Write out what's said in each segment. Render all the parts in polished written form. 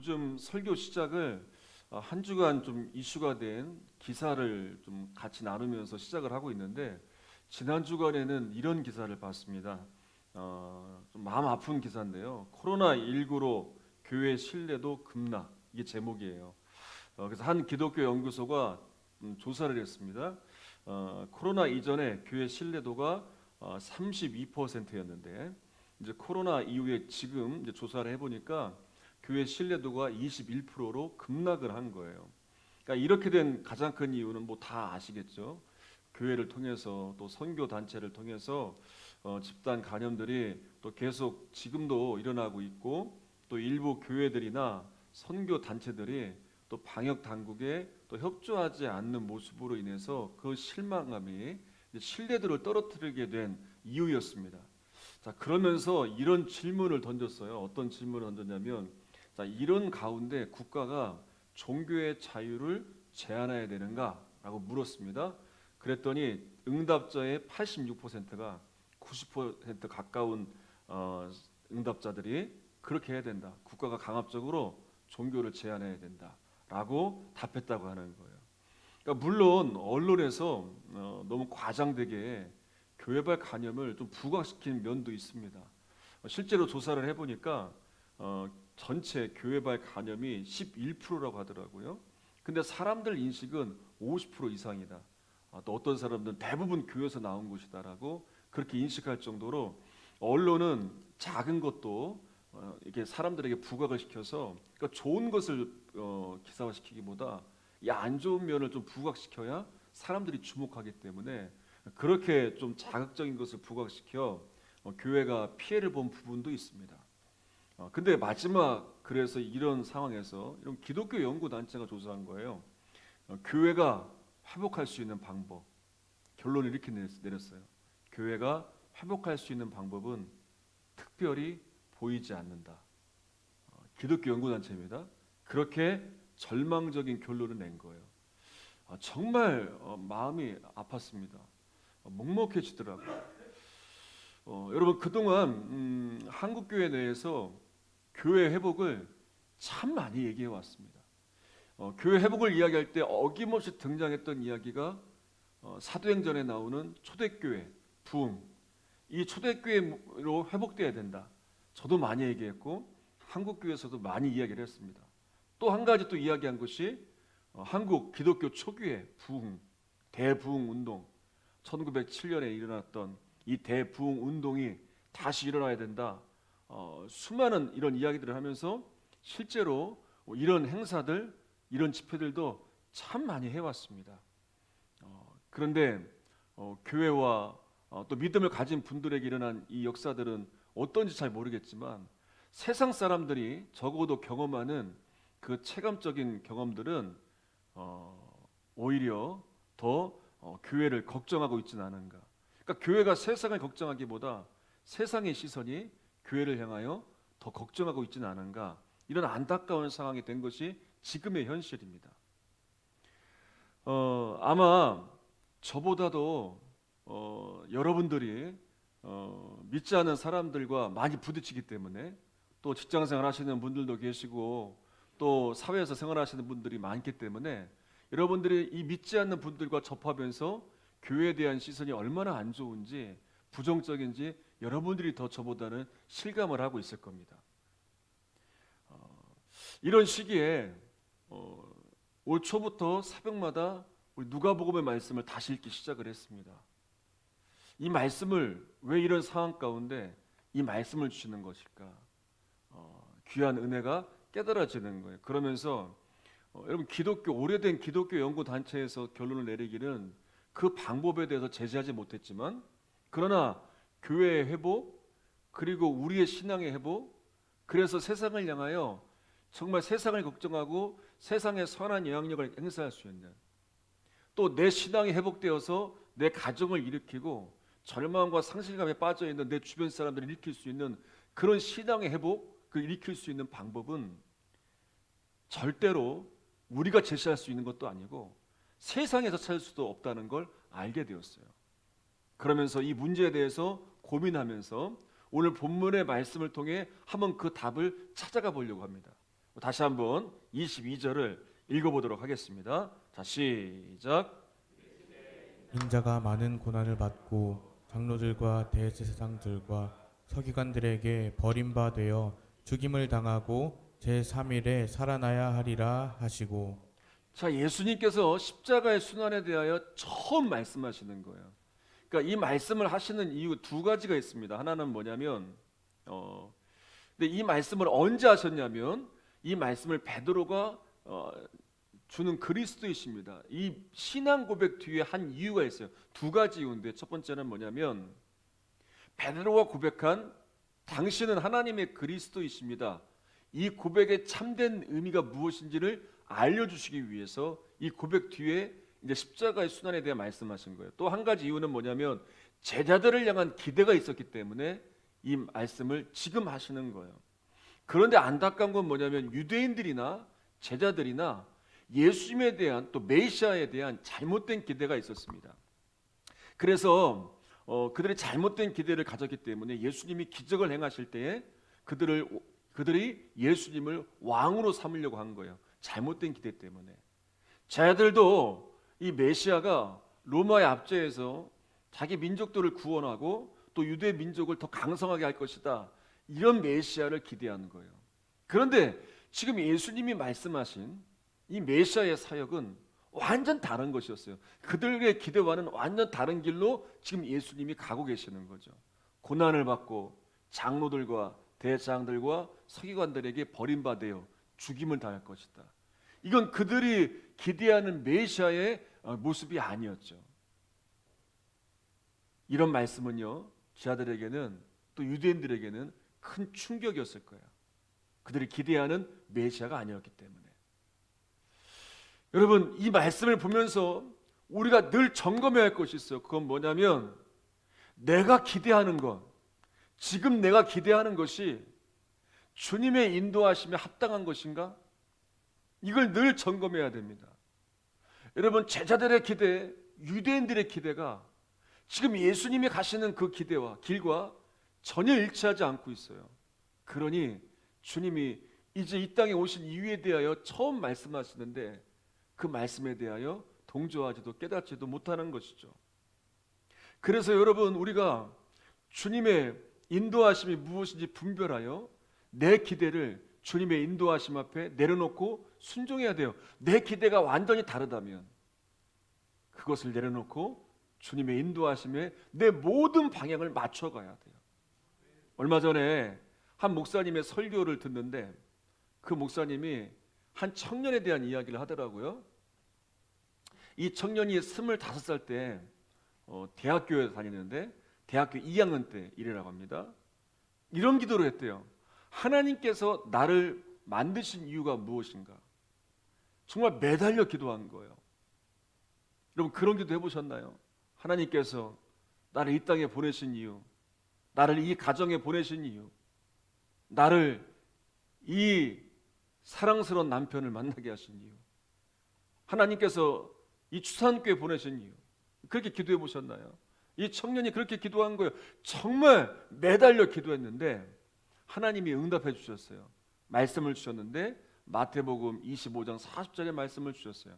요즘 설교 시작을 한 주간 좀 이슈가 된 기사를 좀 같이 나누면서 시작을 하고 있는데 지난 주간에는 이런 기사를 봤습니다. 좀 마음 아픈 기사인데요. 코로나19로 교회 신뢰도 급락, 이게 제목이에요. 그래서 한 기독교 연구소가 조사를 했습니다. 코로나 이전에 교회 신뢰도가 32%였는데 이제 코로나 이후에 지금 이제 조사를 해보니까 교회 신뢰도가 21%로 급락을 한 거예요. 그러니까 이렇게 된 가장 큰 이유는 뭐 다 아시겠죠. 교회를 통해서 또 선교 단체를 통해서 집단 감염들이 또 계속 지금도 일어나고 있고 또 일부 교회들이나 선교 단체들이 또 방역 당국에 또 협조하지 않는 모습으로 인해서 그 실망감이 신뢰도를 떨어뜨리게 된 이유였습니다. 자, 그러면서 이런 질문을 던졌어요. 어떤 질문을 던졌냐면, 자, 이런 가운데 국가가 종교의 자유를 제한해야 되는가라고 물었습니다. 그랬더니 응답자의 86%가 90% 가까운 응답자들이 그렇게 해야 된다. 국가가 강압적으로 종교를 제한해야 된다라고 답했다고 하는 거예요. 그러니까 물론 언론에서 너무 과장되게 교회발 간염을 좀 부각시키는 면도 있습니다. 실제로 조사를 해보니까 전체 교회발 간염이 11%라고 하더라고요. 근데 사람들 인식은 50% 이상이다. 또 어떤 사람들은 대부분 교회에서 나온 것이다라고 그렇게 인식할 정도로 언론은 작은 것도 이게 사람들에게 부각을 시켜서 그러니까 좋은 것을 기사화시키기보다 이 안 좋은 면을 좀 부각시켜야 사람들이 주목하기 때문에 그렇게 좀 자극적인 것을 부각시켜 교회가 피해를 본 부분도 있습니다. 근데 마지막 그래서 이런 상황에서 이런 기독교 연구 단체가 조사한 거예요. 교회가 회복할 수 있는 방법. 결론을 이렇게 내렸어요. 교회가 회복할 수 있는 방법은 특별히 보이지 않는다. 기독교 연구 단체입니다. 그렇게 절망적인 결론을 낸 거예요. 정말 마음이 아팠습니다. 먹먹해지더라고요. 여러분 그동안 한국 교회 내에서 교회 회복을 참 많이 얘기해 왔습니다. 교회 회복을 이야기할 때 어김없이 등장했던 이야기가 사도행전에 나오는 초대교회 부흥. 이 초대교회로 회복돼야 된다. 저도 많이 얘기했고 한국 교회에서도 많이 이야기를 했습니다. 또 한 가지 또 이야기한 것이 한국 기독교 초기의 부흥, 대부흥 운동, 1907년에 일어났던 이 대부흥 운동이 다시 일어나야 된다. 수많은 이런 이야기들을 하면서 실제로 이런 행사들, 이런 집회들도 참 많이 해왔습니다. 그런데 교회와 또 믿음을 가진 분들에게 일어난 이 역사들은 어떤지 잘 모르겠지만 세상 사람들이 적어도 경험하는 그 체감적인 경험들은 오히려 더 교회를 걱정하고 있지는 않은가. 그러니까 교회가 세상을 걱정하기보다 세상의 시선이 교회를 향하여 더 걱정하고 있지는 않은가. 이런 안타까운 상황이 된 것이 지금의 현실입니다. 아마 저보다도 여러분들이 믿지 않는 사람들과 많이 부딪히기 때문에 또 직장생활 하시는 분들도 계시고 또 사회에서 생활하시는 분들이 많기 때문에 여러분들이 이 믿지 않는 분들과 접하면서 교회에 대한 시선이 얼마나 안 좋은지 부정적인지 여러분들이 더 저보다는 실감을 하고 있을 겁니다. 이런 시기에 올 초부터 새벽마다 우리 누가복음의 말씀을 다시 읽기 시작을 했습니다. 이 말씀을 왜 이런 상황 가운데 이 말씀을 주시는 것일까? 귀한 은혜가 깨달아지는 거예요. 그러면서 여러분 오래된 기독교 연구 단체에서 결론을 내리기는 그 방법에 대해서 제시하지 못했지만 그러나 교회의 회복 그리고 우리의 신앙의 회복 그래서 세상을 향하여 정말 세상을 걱정하고 세상에 선한 영향력을 행사할 수 있는 또 내 신앙이 회복되어서 내 가정을 일으키고 절망과 상실감에 빠져 있는 내 주변 사람들을 일으킬 수 있는 그런 신앙의 회복을 일으킬 수 있는 방법은 절대로 우리가 제시할 수 있는 것도 아니고 세상에서 찾을 수도 없다는 걸 알게 되었어요. 그러면서 이 문제에 대해서 고민하면서 오늘 본문의 말씀을 통해 한번 그 답을 찾아가 보려고 합니다. 다시 한번 22절을 읽어보도록 하겠습니다. 자, 시작. 인자가 많은 고난을 받고 장로들과 대제사장들과 서기관들에게 버림받아 죽임을 당하고 제3일에 살아나야 하리라 하시고. 자, 예수님께서 십자가의 순환에 대하여 처음 말씀하시는 거예요. 그러니까 이 말씀을 하시는 이유 두 가지가 있습니다. 하나는 뭐냐면 근데 이 말씀을 언제 하셨냐면 이 말씀을 베드로가 주는 그리스도이십니다. 이 신앙 고백 뒤에 한 이유가 있어요. 두 가지 이유인데 첫 번째는 뭐냐면 베드로가 고백한 당신은 하나님의 그리스도이십니다. 이 고백의 참된 의미가 무엇인지를 알려주시기 위해서 이 고백 뒤에 이제 십자가의 순환에 대해 말씀하신 거예요. 또 한 가지 이유는 뭐냐면 제자들을 향한 기대가 있었기 때문에 이 말씀을 지금 하시는 거예요. 그런데 안타까운 건 뭐냐면 유대인들이나 제자들이나 예수님에 대한 또 메시아에 대한 잘못된 기대가 있었습니다. 그래서 그들이 잘못된 기대를 가졌기 때문에 예수님이 기적을 행하실 때에 그들이 예수님을 왕으로 삼으려고 한 거예요. 잘못된 기대 때문에. 제자들도 이 메시아가 로마의 압제에서 자기 민족들을 구원하고 또 유대 민족을 더 강성하게 할 것이다. 이런 메시아를 기대하는 거예요. 그런데 지금 예수님이 말씀하신 이 메시아의 사역은 완전 다른 것이었어요. 그들의 기대와는 완전 다른 길로 지금 예수님이 가고 계시는 거죠. 고난을 받고 장로들과 대장들과 서기관들에게 버림받아 죽임을 당할 것이다. 이건 그들이 기대하는 메시아의 모습이 아니었죠. 이런 말씀은요, 제자들에게는 또 유대인들에게는 큰 충격이었을 거예요. 그들이 기대하는 메시아가 아니었기 때문에. 여러분, 이 말씀을 보면서 우리가 늘 점검해야 할 것이 있어요. 그건 뭐냐면 내가 기대하는 것, 지금 내가 기대하는 것이 주님의 인도하심에 합당한 것인가? 이걸 늘 점검해야 됩니다. 여러분, 제자들의 기대, 유대인들의 기대가 지금 예수님이 가시는 그 기대와 길과 전혀 일치하지 않고 있어요. 그러니 주님이 이제 이 땅에 오신 이유에 대하여 처음 말씀하시는데 그 말씀에 대하여 동조하지도 깨닫지도 못하는 것이죠. 그래서 여러분, 우리가 주님의 인도하심이 무엇인지 분별하여 내 기대를 주님의 인도하심 앞에 내려놓고 순종해야 돼요. 내 기대가 완전히 다르다면 그것을 내려놓고 주님의 인도하심에 내 모든 방향을 맞춰가야 돼요. 얼마 전에 한 목사님의 설교를 듣는데 그 목사님이 한 청년에 대한 이야기를 하더라고요. 이 청년이 25살 때 대학교에 다니는데 대학교 2학년 때 일이라고 합니다. 이런 기도를 했대요. 하나님께서 나를 만드신 이유가 무엇인가? 정말 매달려 기도한 거예요. 여러분, 그런 기도 해보셨나요? 하나님께서 나를 이 땅에 보내신 이유, 나를 이 가정에 보내신 이유, 나를 이 사랑스러운 남편을 만나게 하신 이유, 하나님께서 이 추산교회 보내신 이유, 그렇게 기도해 보셨나요? 이 청년이 그렇게 기도한 거예요. 정말 매달려 기도했는데 하나님이 응답해 주셨어요. 말씀을 주셨는데 마태복음 25장 40절의 말씀을 주셨어요.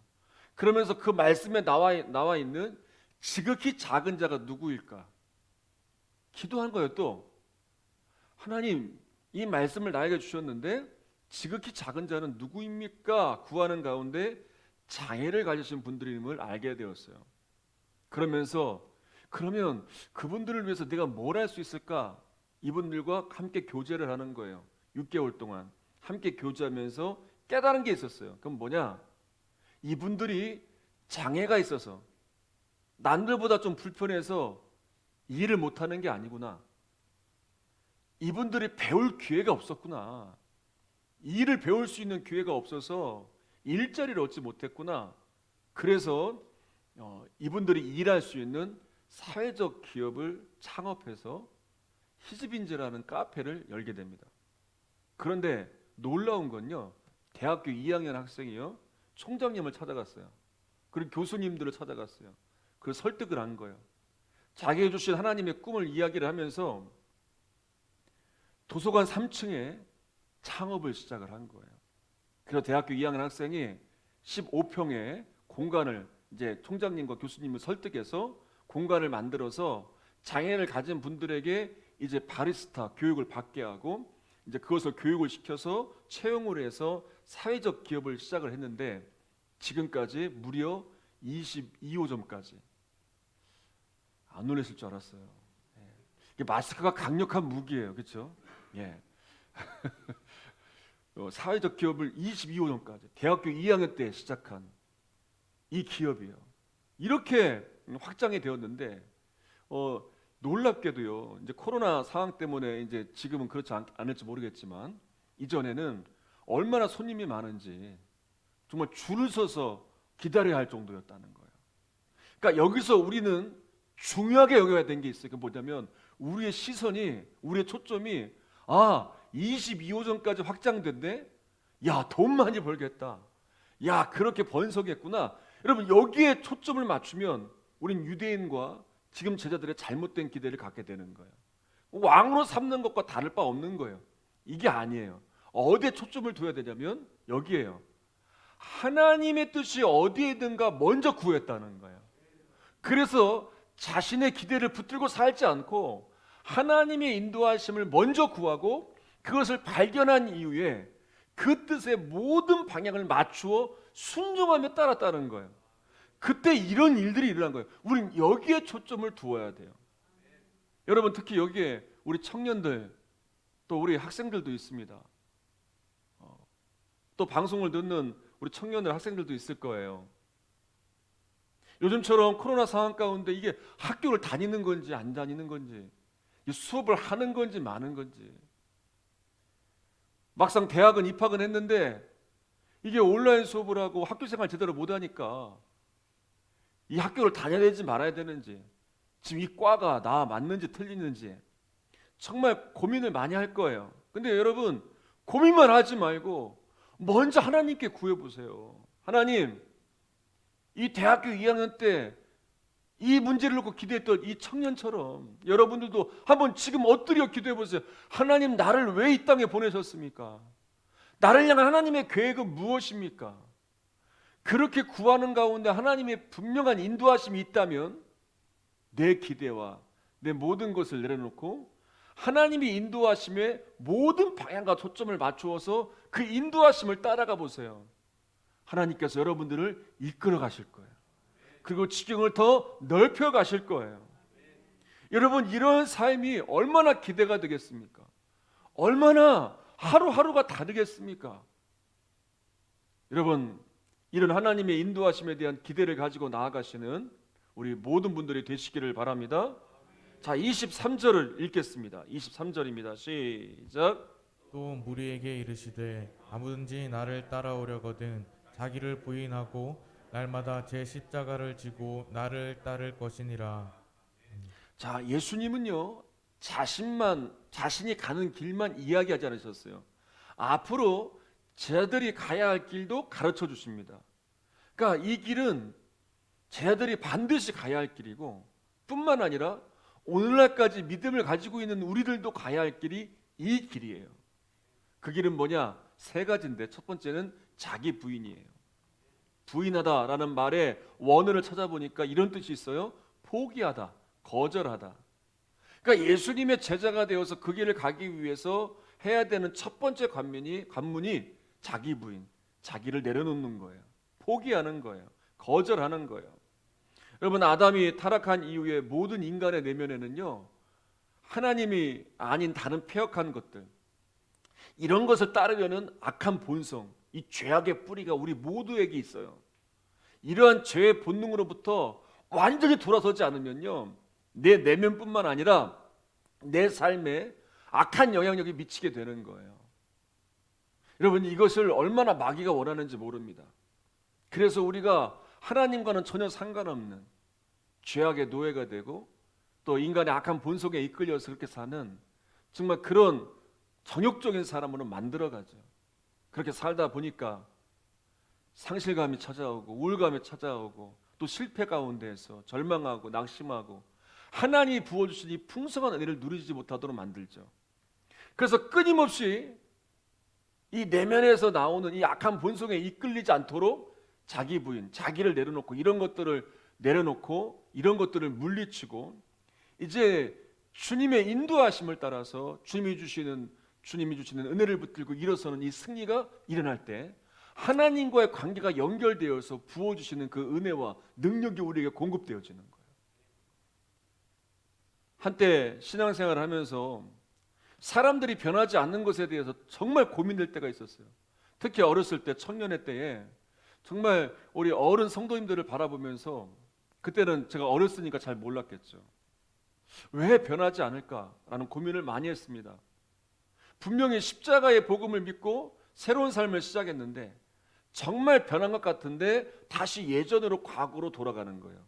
그러면서 그 말씀에 나와 있는 지극히 작은 자가 누구일까? 기도한 거예요. 또 하나님, 이 말씀을 나에게 주셨는데 지극히 작은 자는 누구입니까? 구하는 가운데 장애를 가지신 분들임을 알게 되었어요. 그러면서 그러면 그분들을 위해서 내가 뭘 할 수 있을까? 이분들과 함께 교제를 하는 거예요. 6개월 동안 함께 교제하면서 깨달은 게 있었어요. 그럼 뭐냐? 이분들이 장애가 있어서 남들보다 좀 불편해서 일을 못하는 게 아니구나. 이분들이 배울 기회가 없었구나. 일을 배울 수 있는 기회가 없어서 일자리를 얻지 못했구나. 그래서 이분들이 일할 수 있는 사회적 기업을 창업해서 히즈빈즈라는 카페를 열게 됩니다. 그런데 놀라운 건요, 대학교 2학년 학생이요, 총장님을 찾아갔어요. 그리고 교수님들을 찾아갔어요. 그래서 설득을 한 거예요. 자기가 주신 하나님의 꿈을 이야기를 하면서 도서관 3층에 창업을 시작을 한 거예요. 그래서 대학교 2학년 학생이 15평의 공간을 이제 총장님과 교수님을 설득해서 공간을 만들어서 장애를 가진 분들에게 이제 바리스타 교육을 받게 하고 이제 그것을 교육을 시켜서 채용을 해서 사회적 기업을 시작을 했는데 지금까지 무려 22호점까지. 안 놀랐을 줄 알았어요. 예. 이게 마스크가 강력한 무기예요, 그렇죠? 예. 사회적 기업을 22호점까지 대학교 2학년 때 시작한 이 기업이에요. 이렇게 확장이 되었는데 놀랍게도요. 이제 코로나 상황 때문에 이제 지금은 그렇지 않을지 모르겠지만 이전에는 얼마나 손님이 많은지 정말 줄을 서서 기다려야 할 정도였다는 거예요. 그러니까 여기서 우리는 중요하게 여겨야 되는 게 있어요. 그 뭐냐면 우리의 시선이, 우리의 초점이 22호점까지 확장된대. 야, 돈 많이 벌겠다. 야, 그렇게 번성했구나. 여러분, 여기에 초점을 맞추면 우린 유대인과 지금 제자들의 잘못된 기대를 갖게 되는 거예요. 왕으로 삼는 것과 다를 바 없는 거예요. 이게 아니에요. 어디에 초점을 둬야 되냐면 여기에요. 하나님의 뜻이 어디에든가 먼저 구했다는 거예요. 그래서 자신의 기대를 붙들고 살지 않고 하나님의 인도하심을 먼저 구하고 그것을 발견한 이후에 그 뜻의 모든 방향을 맞추어 순종하며 따랐다는 거예요. 그때 이런 일들이 일어난 거예요. 우린 여기에 초점을 두어야 돼요. 여러분, 특히 여기에 우리 청년들 또 우리 학생들도 있습니다. 또 방송을 듣는 우리 청년들 학생들도 있을 거예요. 요즘처럼 코로나 상황 가운데 이게 학교를 다니는 건지 안 다니는 건지, 수업을 하는 건지 마는 건지, 막상 대학은 입학은 했는데 이게 온라인 수업을 하고 학교 생활 제대로 못하니까 이 학교를 다녀야 되지 말아야 되는지, 지금 이 과가 나 맞는지 틀리는지 정말 고민을 많이 할 거예요. 근데 여러분, 고민만 하지 말고 먼저 하나님께 구해보세요. 하나님, 이 대학교 2학년 때 이 문제를 놓고 기도했던 이 청년처럼 여러분들도 한번 지금 엎드려 기도해 보세요. 하나님, 나를 왜 이 땅에 보내셨습니까? 나를 향한 하나님의 계획은 무엇입니까? 그렇게 구하는 가운데 하나님의 분명한 인도하심이 있다면 내 기대와 내 모든 것을 내려놓고 하나님이 인도하심에 모든 방향과 초점을 맞추어서 그 인도하심을 따라가 보세요. 하나님께서 여러분들을 이끌어 가실 거예요. 그리고 지경을 더 넓혀 가실 거예요. 여러분, 이런 삶이 얼마나 기대가 되겠습니까? 얼마나 하루하루가 다르겠습니까? 여러분, 이런 하나님의 인도하심에 대한 기대를 가지고 나아가시는 우리 모든 분들이 되시기를 바랍니다. 자, 23절을 읽겠습니다. 23절입니다. 시작. 또 무리에게 이르시되 아무든지 나를 따라오려거든 자기를 부인하고 날마다 제 십자가를 지고 나를 따를 것이니라. 자, 예수님은요, 자신이 가는 길만 이야기하지 않으셨어요. 앞으로 제자들이 가야 할 길도 가르쳐 주십니다. 그러니까 이 길은 제자들이 반드시 가야 할 길이고 뿐만 아니라 오늘날까지 믿음을 가지고 있는 우리들도 가야 할 길이 이 길이에요. 그 길은 뭐냐? 세 가지인데 첫 번째는 자기 부인이에요. 부인하다라는 말의 원어를 찾아보니까 이런 뜻이 있어요. 포기하다, 거절하다. 그러니까 예수님의 제자가 되어서 그 길을 가기 위해서 해야 되는 첫 번째 관문이 자기 부인, 자기를 내려놓는 거예요. 포기하는 거예요. 거절하는 거예요. 여러분, 아담이 타락한 이후에 모든 인간의 내면에는요, 하나님이 아닌 다른 패역한 것들, 이런 것을 따르려는 악한 본성, 이 죄악의 뿌리가 우리 모두에게 있어요. 이러한 죄의 본능으로부터 완전히 돌아서지 않으면요, 내 내면뿐만 아니라 내 삶에 악한 영향력이 미치게 되는 거예요. 여러분, 이것을 얼마나 마귀가 원하는지 모릅니다. 그래서 우리가 하나님과는 전혀 상관없는 죄악의 노예가 되고 또 인간의 악한 본성에 이끌려서 그렇게 사는 정말 그런 정욕적인 사람으로 만들어가죠. 그렇게 살다 보니까 상실감이 찾아오고 우울감이 찾아오고 또 실패 가운데에서 절망하고 낙심하고 하나님이 부어주신 이 풍성한 은혜를 누리지 못하도록 만들죠. 그래서 끊임없이 이 내면에서 나오는 이 악한 본성에 이끌리지 않도록 자기 부인, 자기를 내려놓고 이런 것들을 내려놓고 이런 것들을 물리치고 이제 주님의 인도하심을 따라서 주님이 주시는 은혜를 붙들고 일어서는 이 승리가 일어날 때 하나님과의 관계가 연결되어서 부어주시는 그 은혜와 능력이 우리에게 공급되어지는 거예요. 한때 신앙생활을 하면서 사람들이 변하지 않는 것에 대해서 정말 고민될 때가 있었어요. 특히 어렸을 때, 청년의 때에 정말 우리 어른 성도님들을 바라보면서 그때는 제가 어렸으니까 잘 몰랐겠죠. 왜 변하지 않을까라는 고민을 많이 했습니다. 분명히 십자가의 복음을 믿고 새로운 삶을 시작했는데 정말 변한 것 같은데 다시 예전으로 과거로 돌아가는 거예요.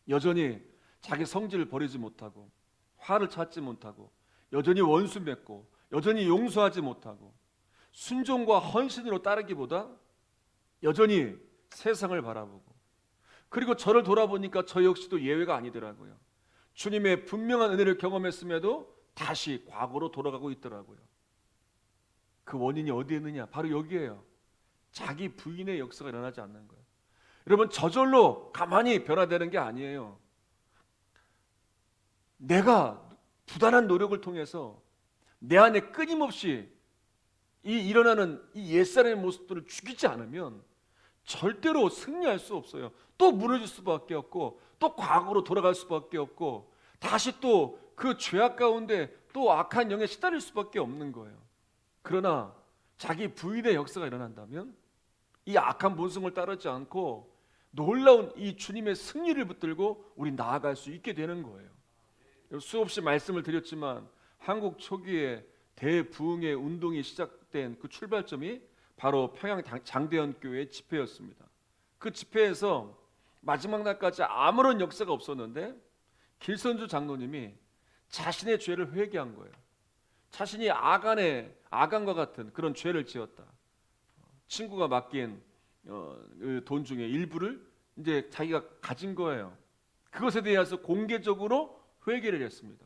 여전히 자기 성질을 버리지 못하고 화를 찾지 못하고 여전히 원수 맺고 여전히 용서하지 못하고 순종과 헌신으로 따르기보다 여전히 세상을 바라보고 그리고 저를 돌아보니까 저 역시도 예외가 아니더라고요. 주님의 분명한 은혜를 경험했음에도 다시 과거로 돌아가고 있더라고요. 그 원인이 어디에 있느냐? 바로 여기에요. 자기 부인의 역사가 일어나지 않는 거예요. 여러분 저절로 가만히 변화되는 게 아니에요. 내가 부단한 노력을 통해서 내 안에 끊임없이 일어나는 이 옛사람의 모습들을 죽이지 않으면 절대로 승리할 수 없어요. 또 무너질 수밖에 없고 또 과거로 돌아갈 수밖에 없고 다시 또 그 죄악 가운데 또 악한 영에 시달릴 수밖에 없는 거예요. 그러나 자기 부인의 역사가 일어난다면 이 악한 본성을 따르지 않고 놀라운 이 주님의 승리를 붙들고 우리 나아갈 수 있게 되는 거예요. 수없이 말씀을 드렸지만 한국 초기에 대부흥의 운동이 시작된 그 출발점이 바로 평양 장대현 교회 집회였습니다. 그 집회에서 마지막 날까지 아무런 역사가 없었는데 길선주 장로님이 자신의 죄를 회개한 거예요. 자신이 아간과 같은 그런 죄를 지었다. 친구가 맡긴 돈 중에 일부를 이제 자기가 가진 거예요. 그것에 대해서 공개적으로 회개를 했습니다.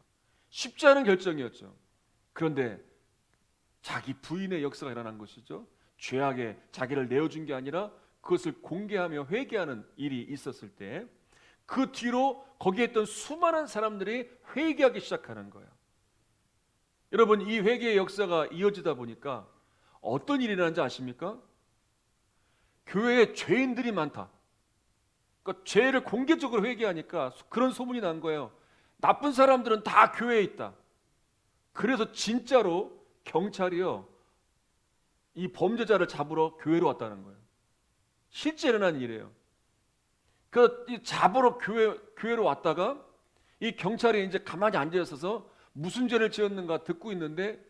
쉽지 않은 결정이었죠. 그런데 자기 부인의 역사가 일어난 것이죠. 죄악에 자기를 내어준 게 아니라 그것을 공개하며 회개하는 일이 있었을 때 그 뒤로 거기에 있던 수많은 사람들이 회개하기 시작하는 거예요. 여러분 이 회개의 역사가 이어지다 보니까 어떤 일이 일어나는지 아십니까? 교회에 죄인들이 많다. 그러니까 죄를 공개적으로 회개하니까 그런 소문이 난 거예요. 나쁜 사람들은 다 교회에 있다. 그래서 진짜로 경찰이요 이 범죄자를 잡으러 교회로 왔다는 거예요. 실제 일어난 일이에요. 그 잡으러 교회로 왔다가 이 경찰이 이제 가만히 앉아 있어서 무슨 죄를 지었는가 듣고 있는데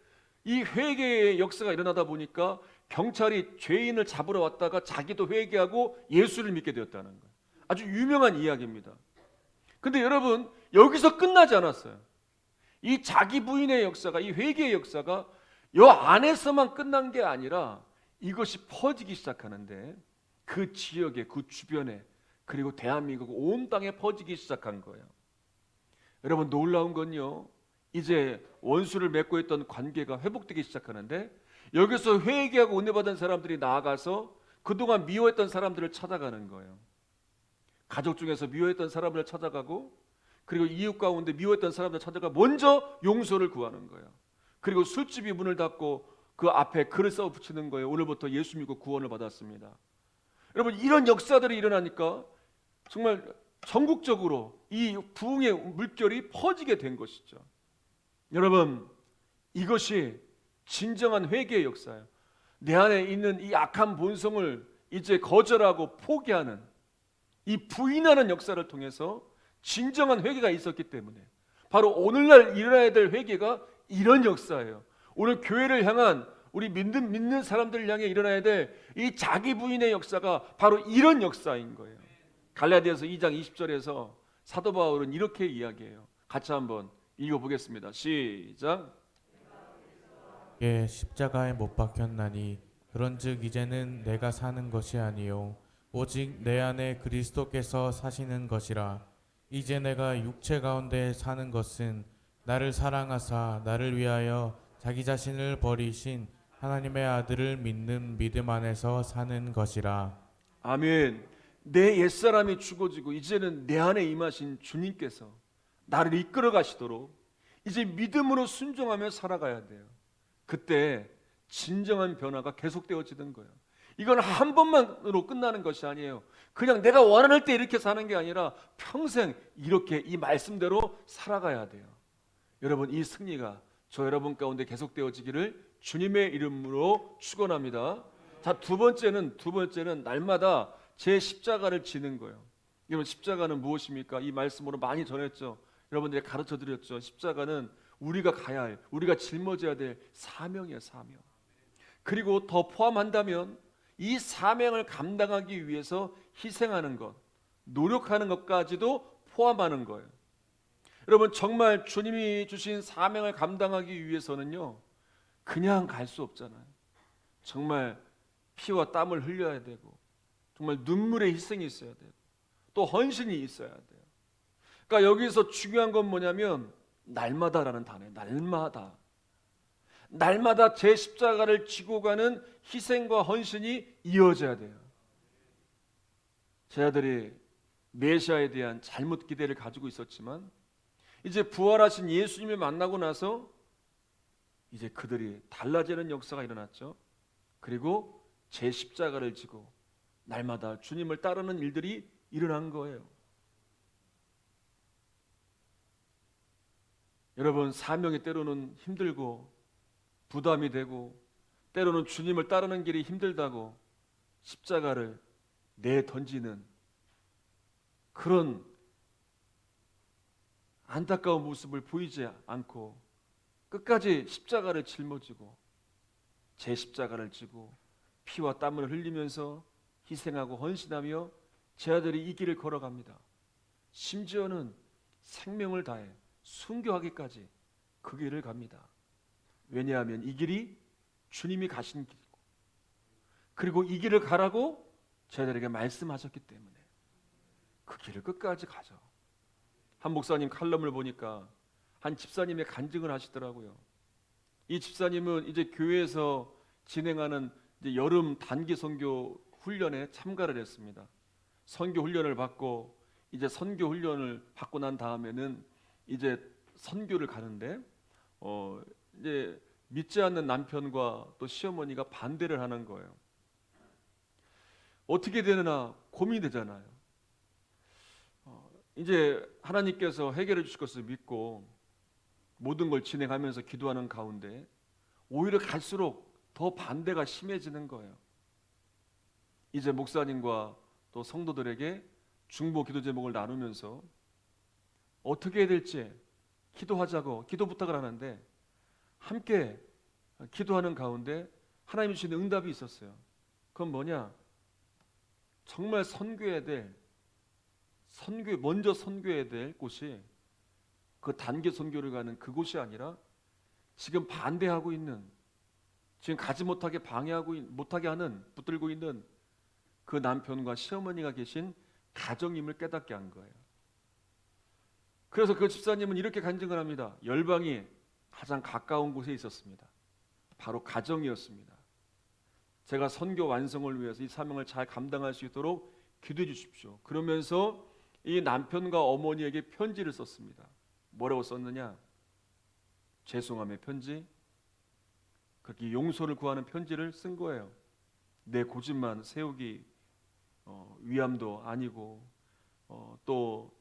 이 회개의 역사가 일어나다 보니까 경찰이 죄인을 잡으러 왔다가 자기도 회개하고 예수를 믿게 되었다는 거예요. 아주 유명한 이야기입니다. 근데 여러분 여기서 끝나지 않았어요. 이 자기 부인의 역사가 이 회개의 역사가 요 안에서만 끝난 게 아니라 이것이 퍼지기 시작하는데 그 지역에 그 주변에 그리고 대한민국 온 땅에 퍼지기 시작한 거예요. 여러분 놀라운 건요. 이제 원수를 맺고 있던 관계가 회복되기 시작하는데 여기서 회개하고 은혜 받은 사람들이 나아가서 그동안 미워했던 사람들을 찾아가는 거예요. 가족 중에서 미워했던 사람을 찾아가고 그리고 이웃 가운데 미워했던 사람들 찾아가 먼저 용서를 구하는 거예요. 그리고 술집이 문을 닫고 그 앞에 글을 써 붙이는 거예요. 오늘부터 예수 믿고 구원을 받았습니다. 여러분 이런 역사들이 일어나니까 정말 전국적으로 이 부흥의 물결이 퍼지게 된 것이죠. 여러분 이것이 진정한 회개의 역사예요. 내 안에 있는 이 악한 본성을 이제 거절하고 포기하는 이 부인하는 역사를 통해서 진정한 회개가 있었기 때문에 바로 오늘날 일어나야 될 회개가 이런 역사예요. 오늘 교회를 향한 우리 믿는 사람들을 향해 일어나야 될 이 자기 부인의 역사가 바로 이런 역사인 거예요. 갈라디아서 2장 20절에서 사도 바울은 이렇게 이야기해요. 같이 한번 읽어보겠습니다. 시작. 예, 십자가에 못 박혔나니 그런즉 이제는 내가 사는 것이 아니요 오직 내 안에 그리스도께서 사시는 것이라. 이제 내가 육체 가운데 사는 것은 나를 사랑하사 나를 위하여 자기 자신을 버리신 하나님의 아들을 믿는 믿음 안에서 사는 것이라. 아멘. 내 옛사람이 죽어지고 이제는 내 안에 임하신 주님께서 나를 이끌어 가시도록 이제 믿음으로 순종하며 살아가야 돼요. 그때 진정한 변화가 계속되어지는 거예요. 이건 한 번만으로 끝나는 것이 아니에요. 그냥 내가 원할 때 이렇게 사는 게 아니라 평생 이렇게 이 말씀대로 살아가야 돼요. 여러분, 이 승리가 저 여러분 가운데 계속되어지기를 주님의 이름으로 축원합니다. 자, 두 번째는 날마다 제 십자가를 지는 거예요. 여러분, 십자가는 무엇입니까? 이 말씀으로 많이 전했죠. 여러분들이 가르쳐 드렸죠. 십자가는 우리가 가야 할, 우리가 짊어져야 될 사명이에요, 사명. 그리고 더 포함한다면 이 사명을 감당하기 위해서 희생하는 것, 노력하는 것까지도 포함하는 거예요. 여러분, 정말 주님이 주신 사명을 감당하기 위해서는요, 그냥 갈 수 없잖아요. 정말 피와 땀을 흘려야 되고, 정말 눈물의 희생이 있어야 되고, 또 헌신이 있어야 돼요. 그러니까 여기서 중요한 건 뭐냐면 날마다라는 단어예요. 날마다 제 십자가를 지고 가는 희생과 헌신이 이어져야 돼요. 제 아들이 메시아에 대한 잘못 기대를 가지고 있었지만 이제 부활하신 예수님을 만나고 나서 이제 그들이 달라지는 역사가 일어났죠. 그리고 제 십자가를 지고 날마다 주님을 따르는 일들이 일어난 거예요. 여러분, 사명이 때로는 힘들고 부담이 되고 때로는 주님을 따르는 길이 힘들다고 십자가를 내던지는 그런 안타까운 모습을 보이지 않고 끝까지 십자가를 짊어지고 제 십자가를 지고 피와 땀을 흘리면서 희생하고 헌신하며 제 아들이 이 길을 걸어갑니다. 심지어는 생명을 다해 순교하기까지 그 길을 갑니다. 왜냐하면 이 길이 주님이 가신 길이고, 그리고 이 길을 가라고 저희들에게 말씀하셨기 때문에 그 길을 끝까지 가죠. 한 목사님 칼럼을 보니까 한 집사님의 간증을 하시더라고요. 이 집사님은 이제 교회에서 진행하는 이제 여름 단기 선교 훈련에 참가를 했습니다. 선교 훈련을 받고 이제 선교 훈련을 받고 난 다음에는 이제 선교를 가는데 이제 믿지 않는 남편과 또 시어머니가 반대를 하는 거예요. 어떻게 되느냐 고민이 되잖아요. 이제 하나님께서 해결해 주실 것을 믿고 모든 걸 진행하면서 기도하는 가운데 오히려 갈수록 더 반대가 심해지는 거예요. 이제 목사님과 또 성도들에게 중보 기도 제목을 나누면서 어떻게 해야 될지 기도하자고 기도 부탁을 하는데 함께 기도하는 가운데 하나님이 주신 응답이 있었어요. 그건 뭐냐? 정말 먼저 선교해야 될 곳이 그 단기 선교를 가는 그곳이 아니라 지금 반대하고 있는, 지금 가지 못하게 못하게 하는, 붙들고 있는 그 남편과 시어머니가 계신 가정임을 깨닫게 한 거예요. 그래서 그 집사님은 이렇게 간증을 합니다. 열방이 가장 가까운 곳에 있었습니다. 바로 가정이었습니다. 제가 선교 완성을 위해서 이 사명을 잘 감당할 수 있도록 기도해 주십시오. 그러면서 이 남편과 어머니에게 편지를 썼습니다. 뭐라고 썼느냐? 죄송함의 편지, 그렇게 용서를 구하는 편지를 쓴 거예요. 내 고집만 세우기 위함도 아니고 또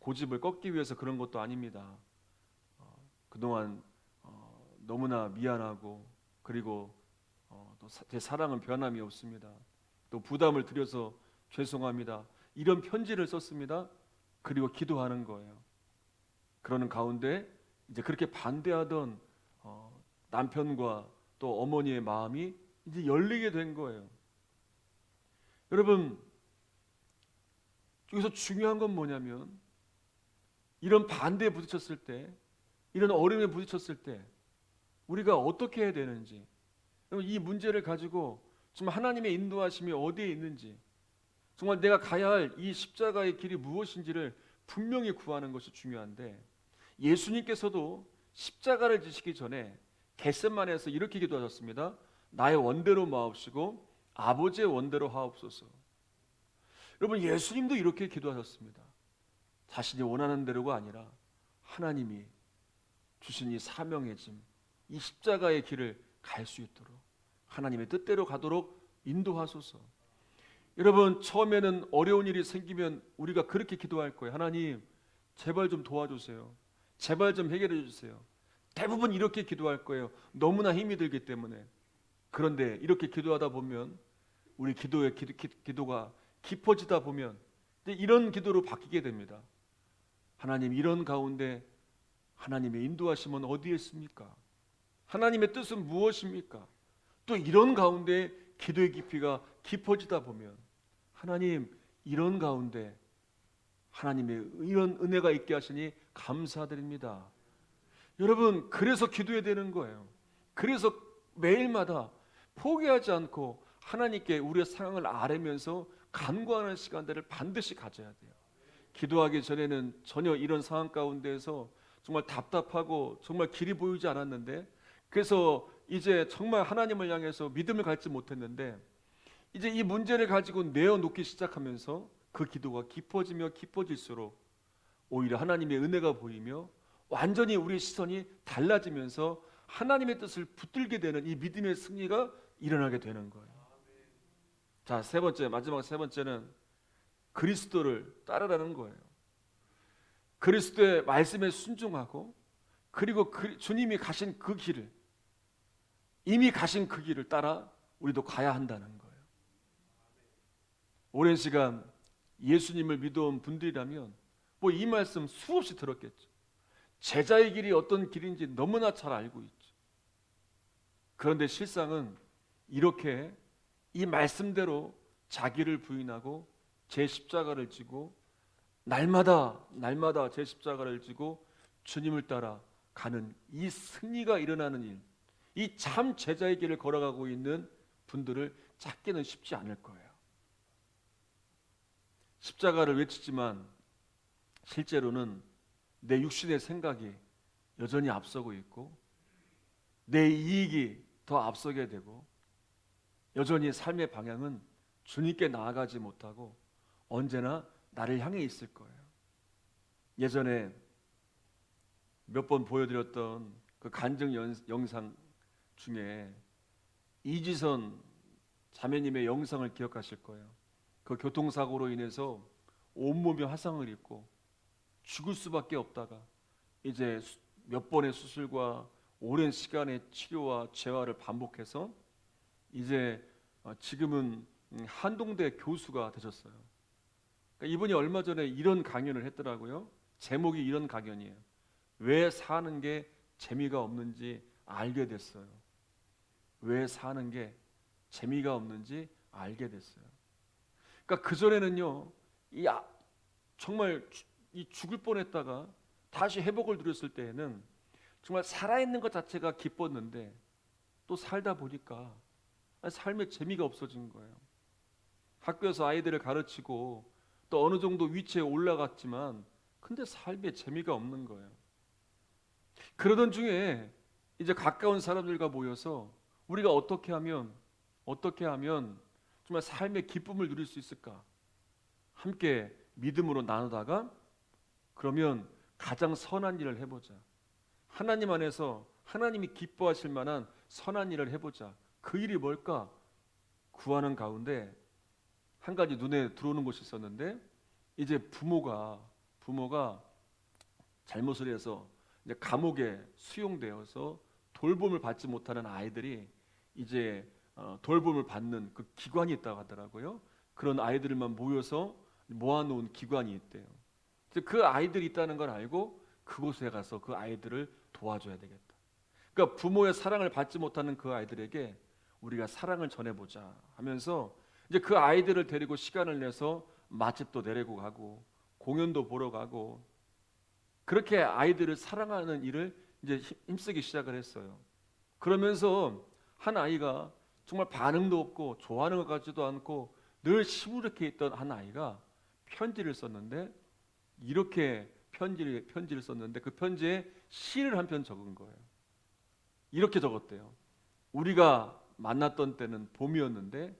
고집을 꺾기 위해서 그런 것도 아닙니다. 그동안 너무나 미안하고 그리고 또 제 사랑은 변함이 없습니다. 또 부담을 드려서 죄송합니다. 이런 편지를 썼습니다. 그리고 기도하는 거예요. 그러는 가운데 이제 그렇게 반대하던 남편과 또 어머니의 마음이 이제 열리게 된 거예요. 여러분, 여기서 중요한 건 뭐냐면 이런 반대에 부딪혔을 때, 이런 어려움에 부딪혔을 때 우리가 어떻게 해야 되는지, 이 문제를 가지고 정말 하나님의 인도하심이 어디에 있는지, 정말 내가 가야 할 이 십자가의 길이 무엇인지를 분명히 구하는 것이 중요한데, 예수님께서도 십자가를 지시기 전에 겟세마네에서 이렇게 기도하셨습니다. 나의 원대로 마옵시고 아버지의 원대로 하옵소서. 여러분, 예수님도 이렇게 기도하셨습니다. 자신이 원하는 대로가 아니라 하나님이 주신 이 사명의 짐, 이 십자가의 길을 갈 수 있도록 하나님의 뜻대로 가도록 인도하소서. 여러분, 처음에는 어려운 일이 생기면 우리가 그렇게 기도할 거예요. 하나님, 제발 좀 도와주세요. 제발 좀 해결해 주세요. 대부분 이렇게 기도할 거예요. 너무나 힘이 들기 때문에. 그런데 이렇게 기도하다 보면 우리 기도가 깊어지다 보면 이제 이런 기도로 바뀌게 됩니다. 하나님, 이런 가운데 하나님의 인도하심은 어디에 있습니까? 하나님의 뜻은 무엇입니까? 또 이런 가운데 기도의 깊이가 깊어지다 보면 하나님, 이런 가운데 하나님의 이런 은혜가 있게 하시니 감사드립니다. 여러분, 그래서 기도해야 되는 거예요. 그래서 매일마다 포기하지 않고 하나님께 우리의 상황을 아뢰면서 간구하는 시간들을 반드시 가져야 돼요. 기도하기 전에는 전혀 이런 상황 가운데에서 정말 답답하고 정말 길이 보이지 않았는데, 그래서 이제 정말 하나님을 향해서 믿음을 갖지 못했는데, 이제 이 문제를 가지고 내어놓기 시작하면서 그 기도가 깊어지며 깊어질수록 오히려 하나님의 은혜가 보이며 완전히 우리의 시선이 달라지면서 하나님의 뜻을 붙들게 되는 이 믿음의 승리가 일어나게 되는 거예요. 자, 세 번째, 마지막 세 번째는 그리스도를 따르라는 거예요. 그리스도의 말씀에 순종하고, 그리고 주님이 가신 그 길을, 이미 가신 그 길을 따라 우리도 가야 한다는 거예요. 오랜 시간 예수님을 믿어온 분들이라면 뭐 이 말씀 수없이 들었겠죠. 제자의 길이 어떤 길인지 너무나 잘 알고 있죠. 그런데 실상은 이렇게 이 말씀대로 자기를 부인하고 제 십자가를 지고 날마다 제 십자가를 지고 주님을 따라 가는 이 승리가 일어나는 일, 이 참 제자의 길을 걸어가고 있는 분들을 찾기는 쉽지 않을 거예요. 십자가를 외치지만 실제로는 내 육신의 생각이 여전히 앞서고 있고, 내 이익이 더 앞서게 되고, 여전히 삶의 방향은 주님께 나아가지 못하고 언제나 나를 향해 있을 거예요. 예전에 몇 번 보여드렸던 그 간증 영상 중에 이지선 자매님의 영상을 기억하실 거예요. 그 교통사고로 인해서 온몸에 화상을 입고 죽을 수밖에 없다가 이제 몇 번의 수술과 오랜 시간의 치료와 재활을 반복해서 이제 지금은 한동대 교수가 되셨어요. 그러니까 이분이 얼마 전에 이런 강연을 했더라고요. 제목이 이런 강연이에요. 왜 사는 게 재미가 없는지 알게 됐어요. 왜 사는 게 재미가 없는지 알게 됐어요. 그러니까 그전에는요, 정말 이 죽을 뻔했다가 다시 회복을 누렸을 때에는 정말 살아있는 것 자체가 기뻤는데, 또 살다 보니까 삶의 재미가 없어진 거예요. 학교에서 아이들을 가르치고 또 어느 정도 위치에 올라갔지만 근데 삶에 재미가 없는 거예요. 그러던 중에 이제 가까운 사람들과 모여서 우리가 어떻게 하면 정말 삶의 기쁨을 누릴 수 있을까? 함께 믿음으로 나누다가 그러면 가장 선한 일을 해보자. 하나님 안에서 하나님이 기뻐하실 만한 선한 일을 해보자. 그 일이 뭘까? 구하는 가운데 한 가지 눈에 들어오는 것이 있었는데, 이제 부모가 잘못을 해서 이제 감옥에 수용되어서 돌봄을 받지 못하는 아이들이 이제 돌봄을 받는 그 기관이 있다고 하더라고요. 그런 아이들만 모여서 모아놓은 기관이 있대요. 그 아이들이 있다는 걸 알고 그곳에 가서 그 아이들을 도와줘야 되겠다. 그러니까 부모의 사랑을 받지 못하는 그 아이들에게 우리가 사랑을 전해보자 하면서 이제 그 아이들을 데리고 시간을 내서 맛집도 데리고 가고 공연도 보러 가고, 그렇게 아이들을 사랑하는 일을 이제 힘쓰기 시작을 했어요. 그러면서 한 아이가 정말 반응도 없고 좋아하는 것 같지도 않고 늘 시무룩해 있던 한 아이가 편지를 썼는데, 이렇게 편지를 썼는데 그 편지에 시를 한 편 적은 거예요. 이렇게 적었대요. 우리가 만났던 때는 봄이었는데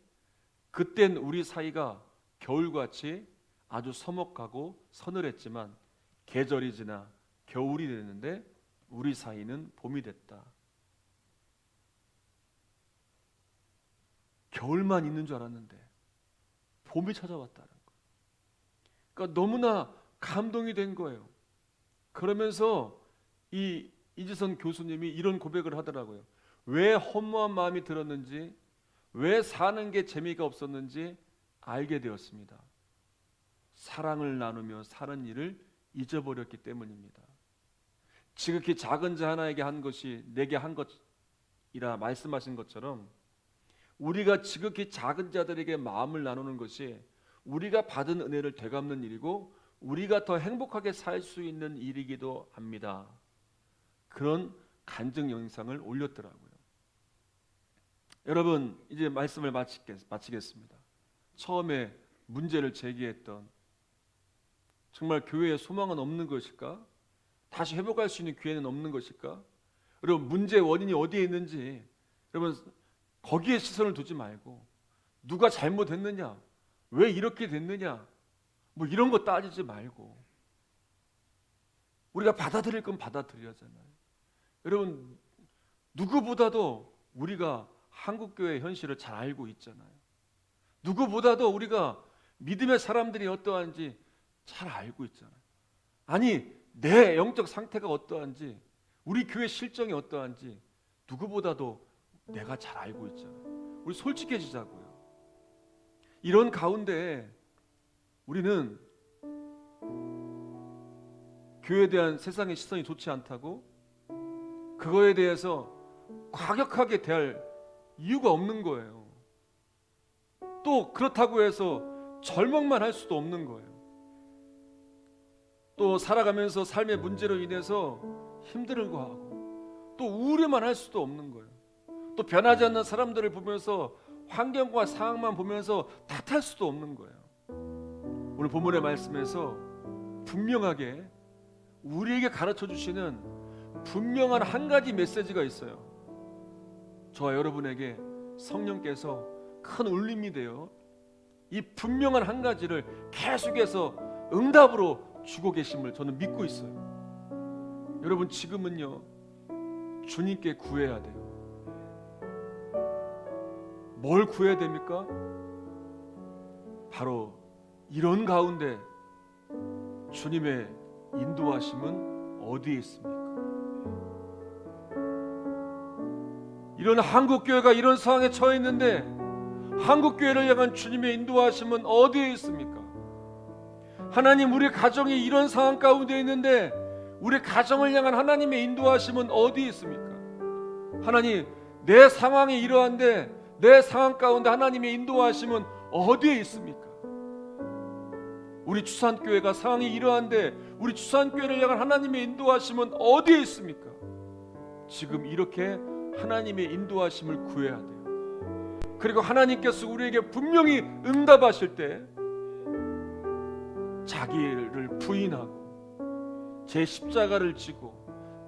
그땐 우리 사이가 겨울같이 아주 서먹하고 서늘했지만 계절이 지나 겨울이 됐는데 우리 사이는 봄이 됐다. 겨울만 있는 줄 알았는데 봄이 찾아왔다는 거예요. 그러니까 너무나 감동이 된 거예요. 그러면서 이 이지선 교수님이 이런 고백을 하더라고요. 왜 허무한 마음이 들었는지, 왜 사는 게 재미가 없었는지 알게 되었습니다. 사랑을 나누며 사는 일을 잊어버렸기 때문입니다. 지극히 작은 자 하나에게 한 것이 내게 한 것이라 말씀하신 것처럼 우리가 지극히 작은 자들에게 마음을 나누는 것이 우리가 받은 은혜를 되갚는 일이고 우리가 더 행복하게 살 수 있는 일이기도 합니다. 그런 간증 영상을 올렸더라고요. 여러분, 이제 말씀을 마치겠습니다. 처음에 문제를 제기했던 정말 교회에 소망은 없는 것일까? 다시 회복할 수 있는 기회는 없는 것일까? 여러분, 문제의 원인이 어디에 있는지 여러분 거기에 시선을 두지 말고 누가 잘못했느냐? 왜 이렇게 됐느냐? 뭐 이런 거 따지지 말고 우리가 받아들일 건 받아들여야잖아요. 여러분, 누구보다도 우리가 한국교회의 현실을 잘 알고 있잖아요. 누구보다도 우리가 믿음의 사람들이 어떠한지 잘 알고 있잖아요. 아니, 내 영적 상태가 어떠한지, 우리 교회 실정이 어떠한지 누구보다도 내가 잘 알고 있잖아요. 우리 솔직해지자고요. 이런 가운데 우리는 교회에 대한 세상의 시선이 좋지 않다고 그거에 대해서 과격하게 대할 이유가 없는 거예요. 또 그렇다고 해서 절망만 할 수도 없는 거예요. 또 살아가면서 삶의 문제로 인해서 힘들어하고 또 우울해만 할 수도 없는 거예요. 또 변하지 않는 사람들을 보면서 환경과 상황만 보면서 탓할 수도 없는 거예요. 오늘 본문의 말씀에서 분명하게 우리에게 가르쳐 주시는 분명한 한 가지 메시지가 있어요. 저와 여러분에게 성령께서 큰 울림이 되어 이 분명한 한 가지를 계속해서 응답으로 주고 계심을 저는 믿고 있어요. 여러분, 지금은요 주님께 구해야 돼요. 뭘 구해야 됩니까? 바로 이런 가운데 주님의 인도하심은 어디에 있습니까? 이런 한국교회가 이런 상황에 처해 있는데 한국교회를 향한 주님의 인도하심은 어디에 있습니까? 하나님, 우리 가정이 이런 상황 가운데 있는데 우리 가정을 향한 하나님의 인도하심은 어디에 있습니까? 하나님, 내 상황이 이러한데 내 상황 가운데 하나님의 인도하심은 어디에 있습니까? 우리 추산교회가 상황이 이러한데 우리 추산교회를 향한 하나님의 인도하심은 어디에 있습니까? 지금 이렇게 하나님의 인도하심을 구해야 돼요. 그리고 하나님께서 우리에게 분명히 응답하실 때 자기를 부인하고 제 십자가를 지고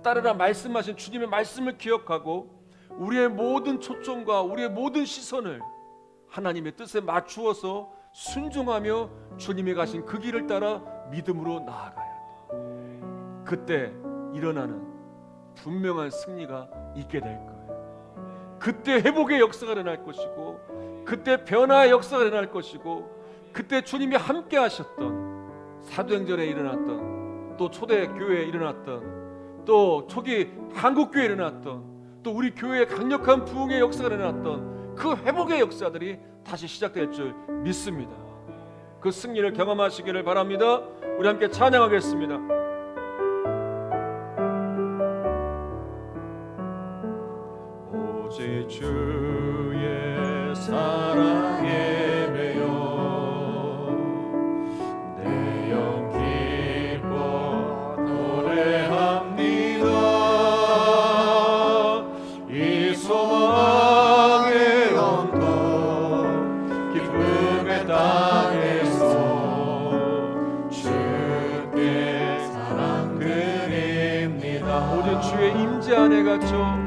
따르라 말씀하신 주님의 말씀을 기억하고 우리의 모든 초점과 우리의 모든 시선을 하나님의 뜻에 맞추어서 순종하며 주님이 가신 그 길을 따라 믿음으로 나아가야 돼요. 그때 일어나는 분명한 승리가 있게 될 거예요. 그때 회복의 역사가 일어날 것이고 그때 변화의 역사가 일어날 것이고 그때 주님이 함께 하셨던 사도행전에 일어났던 또 초대교회에 일어났던 또 초기 한국교회에 일어났던 또 우리 교회의 강력한 부흥의 역사가 일어났던 그 회복의 역사들이 다시 시작될 줄 믿습니다. 그 승리를 경험하시기를 바랍니다. 우리 함께 찬양하겠습니다. 오직 주의 사랑에 매여 내 영 기뻐 노래합니다. 이 소망의 언덕 기쁨의 땅에서 주께 사랑 드립니다. 오직 주의 임재 안에 갇혀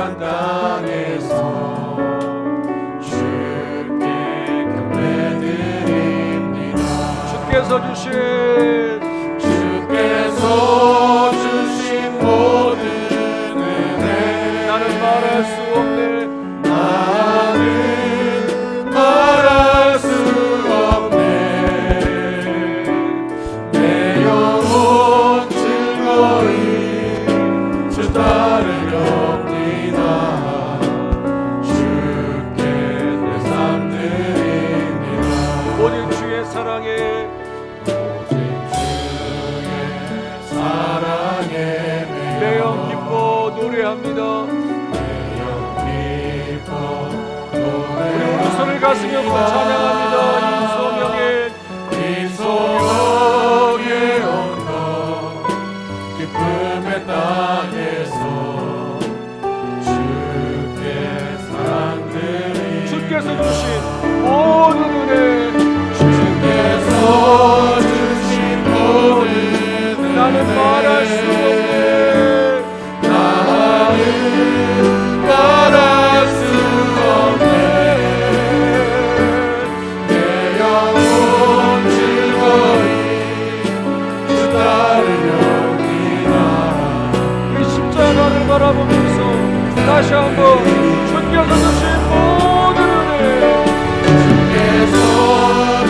험악한 땅에서 주께 경배드립니다. 주께서 주신 모든 은혜 나는 말할 수 없네. 나는 말할 수 없네. 내 영혼 즐거이 주 따르렵니다. 주께 내 삶 드립니다. 오직 주의 사랑에 오직 주의 사랑에 내 영 기뻐 노래합니다. 우리 손을 가슴에 얹고 찬양합니다. 인소명의 언덕 기쁨의 땅에서 주께 사랑 드리 주께서 주신 모든 은혜 주께서 주신 모든 나는 말할 수 없네. 나는 말할 수 없네. 내 영혼 즐거이 주 따르렵니다. 이 십자가를 바라보면서 다시 한번 주께서 주신 모든 은혜 주께서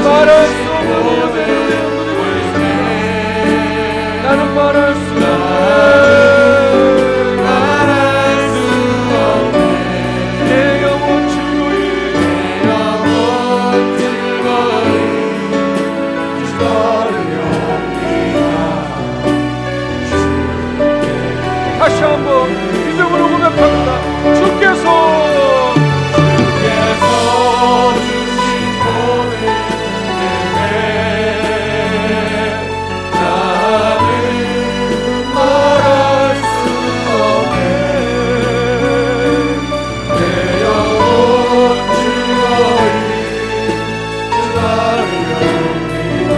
말할 수 없는 모든 은혜 누리고 있습니다. 나는 말할 수 없네. 내 영혼 즐거이 다시 한번 믿음으로 고백합니다. 주께서 주신 모든 은혜 나는 말할 수 없네. 내 영혼 즐거이 주 따르렵니다.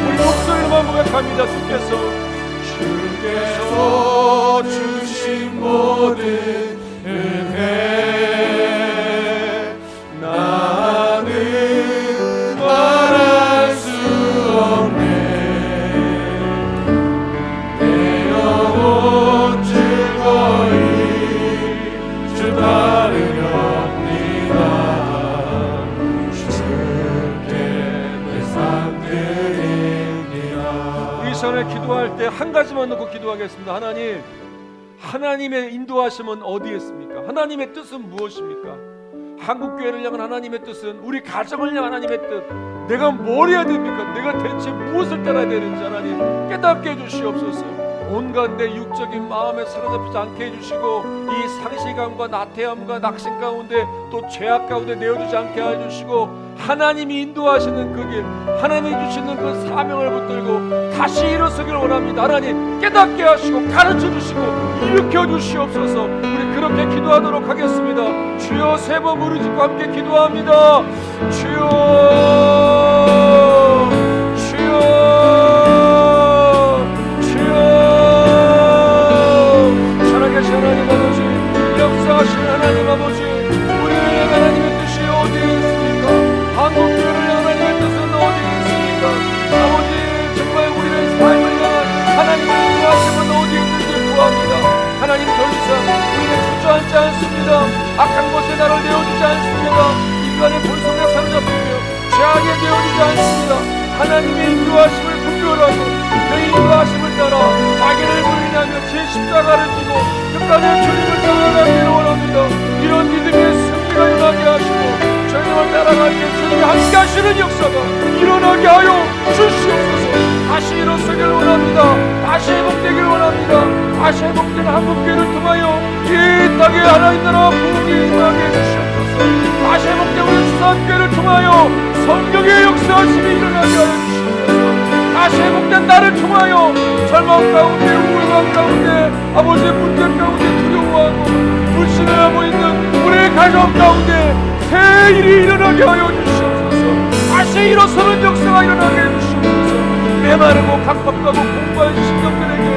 우리 목소리로만 고백합니다. 주께서 주신 모든 은혜 나는 말할 수 없네. 내 영혼 즐거이 주 따르렵니다. 주께 내 삶 드립니다. 이 시간에 기도할 때 한 가지만 놓고 기도하겠습니다. 하나님, 하나님의 인도하심은 어디에 있습니까? 하나님의 뜻은 무엇입니까? 한국교회를 향한 하나님의 뜻은, 우리 가정을 향한 하나님의 뜻, 내가 뭘 해야 됩니까? 내가 대체 무엇을 따라야 되는지 하나님 깨닫게 해주시옵소서. 온갖 내 육적인 마음에 사로잡히지 않게 해주시고, 이 상실감과 나태함과 낙심 가운데 또 죄악 가운데 내어두지 않게 해주시고, 하나님이 인도하시는 그 길, 하나님이 주시는 그 사명을 붙들고 다시 일어서기를 원합니다. 하나님 깨닫게 하시고 가르쳐 주시고 일으켜 주시옵소서. 우리 그렇게 기도하도록 하겠습니다. 주여, 세 번 무릎짓고 함께 기도합니다. 주여, 주여, 주여. 살아계신 하나님 아버지, 역사하신 하나님 아버지, 우리를 향한 하나님의 뜻이 어디에 있습니까? 한국교회를 향한 하나님의 뜻은 어디에 있습니까? 아버지, 정말 우리의 삶을 향한 하나님의 인도하심은 어디에 있는지 구합니다. 하나님, 더 이상 우리는 주저앉지 않습니다. 악한 것에 나를 내어주지 않습니다. 인간의 본성에 사로잡히며 죄악에 내어주지 않습니다. 하나님의 인도하심을 분별하고 그 인도하심을 따라 자기를 부인하며 제 십자가를 지고 끝까지 주님을 따라가기를 원합니다. 이런 믿음의 승리가 일어나게 하시고 주님을 따라갈 때 주님이 함께 하시는 역사가 일어나게 하여 주시옵소서. 다시 일어서기를 원합니다. 다시 회복되기를 원합니다. 다시 회복된 한국교회를 통하여 이 땅에 하나님 나라 부흥이 임하게 해주시옵소서. 다시 회복된 우리 주산교회를 통하여 성령의 역사하심이 일어나게 하여 주시옵소서. 다시 회복된 나를 통하여 절망 가운데, 우울감 가운데, 아버지의 문제 가운데 두려워하고 불신을 하고 있는 우리의 가정 가운데 새 일이 일어나게 하여 주시옵소서. 다시 일어서는 역사가 일어나게 해주시옵소서. 내 메마르고 각박하고 공부한 심령들에게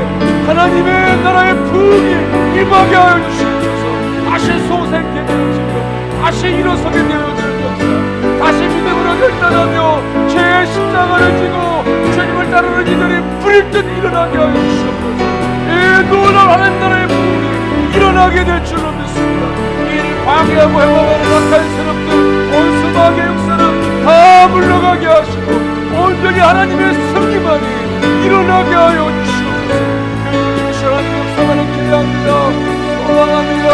하나님의 나라의 부흥이 임하게 하여 주시옵소서. 다시 소생케 되어지며 다시 일어서게 되어지는 역사, 다시 믿음으로 결단하며 죄의 십자가를 지고 주님을 따르는 이들이 불일 듯 일어나게 하여 주시옵소서. 이 놀라운 하나님 나라의 부흥이 일어나게 될 줄로 믿습니다. 이를 방해하고 해방하는 악한 세력들, 온수마귀의 역사는 다 물러가게 하시고 온전히 하나님의 승리만이 일어나게 하여 주시옵소서. 그 하나님 역사만을 기대합니다. 소망합니다.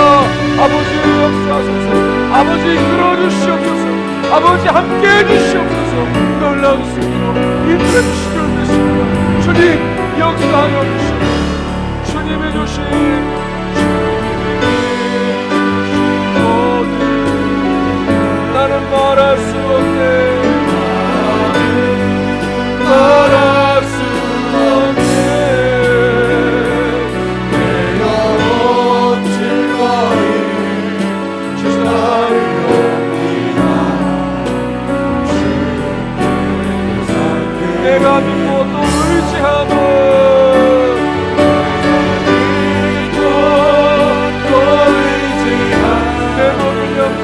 아버지 역사하소서. 아버지 이끌어주시옵소서. 아버지 함께해 주시옵소서. 놀라운 승리로 인도해 주시길 믿습니다. 주님 역사하여 주시옵소서. 주님의 주신 나는 말할 수 없네. 말할 수 없네. 내 영혼 즐거이 주 나를 옵니다. 주께 살게 내가 믿고 또 의지하며 내 몸을 옆혀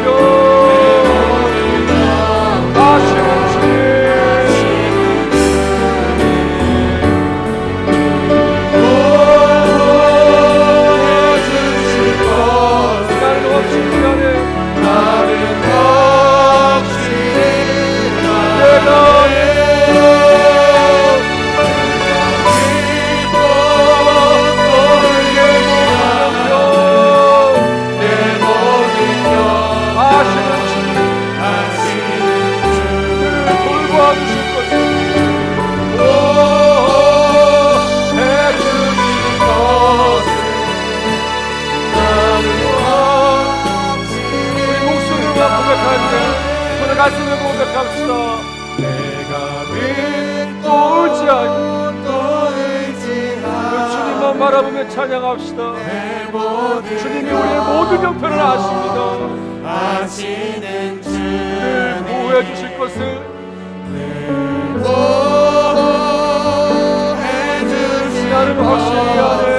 가슴을 고백합시다. 내가 또 의지하고 또 의지하고 주님만 바라보며 찬양합시다. 주님이 우리의 모든 형편을 아십니다. 아시는 늘 보호해 주실 것을 보호해 주실 나는 확실히 아네.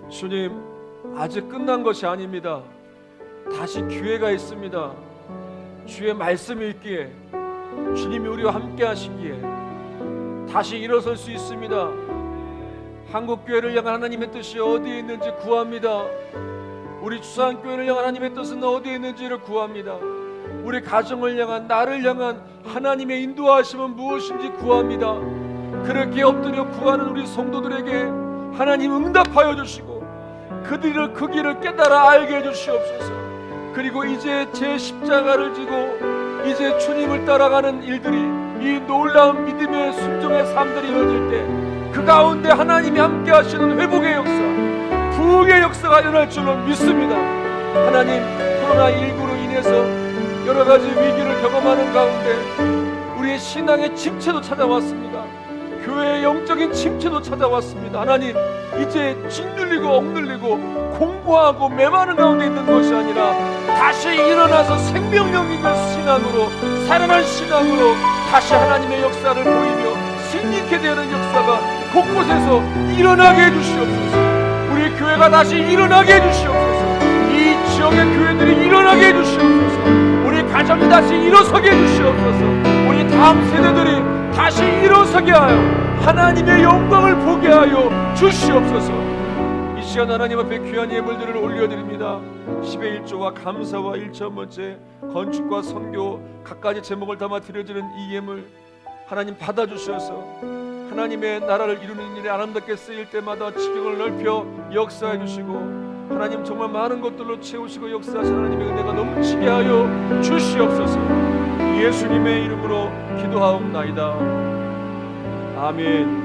주님, 아직 끝난 것이 아닙니다. 다시 기회가 있습니다. 주의 말씀이 있기에, 주님이 우리와 함께 하시기에 다시 일어설 수 있습니다. 한국교회를 향한 하나님의 뜻이 어디에 있는지 구합니다. 우리 주산교회를 향한 하나님의 뜻은 어디에 있는지를 구합니다. 우리 가정을 향한, 나를 향한 하나님의 인도하심은 무엇인지 구합니다. 그렇게 엎드려 구하는 우리 성도들에게 하나님 응답하여 주시고 그들을 그 길을 깨달아 알게 해주시옵소서. 그리고 이제 제 십자가를 지고 이제 주님을 따라가는 일들이, 이 놀라운 믿음의 순종의 삶들이 이루어질 때 그 가운데 하나님이 함께 하시는 회복의 역사, 부흥의 역사가 일어날 줄로 믿습니다. 하나님, 코로나19로 인해서 여러 가지 위기를 경험하는 가운데 우리의 신앙의 침체도 찾아왔습니다. 교회의 영적인 침체도 찾아왔습니다. 하나님, 이제 짓눌리고 억눌리고 공고하고 메마른 가운데 있는 것이 아니라 다시 일어나서 생명력 있는 신앙으로, 살아난 신앙으로 다시 하나님의 역사를 보이며 승리케 되는 역사가 곳곳에서 일어나게 해주시옵소서. 우리 교회가 다시 일어나게 해주시옵소서. 이 지역의 교회들이 일어나게 해주시옵소서. 우리 가정이 다시 일어서게 해주시옵소서. 우리 다음 세대들이 다시 일어서게 하여 하나님의 영광을 보게 하여 주시옵소서. 이 시간 하나님 앞에 귀한 예물들을 올려드립니다. 10의 1조와 감사와 1천번째 건축과 선교 각가지 제목을 담아 드려지는 이 예물 하나님 받아주셔서 하나님의 나라를 이루는 일에 아름답게 쓰일 때마다 지경을 넓혀 역사해 주시고 하나님 정말 많은 것들로 채우시고 역사하신 하나님의 은혜가 넘치게 하여 주시옵소서. 예수님의 이름으로 기도하옵나이다. 아멘.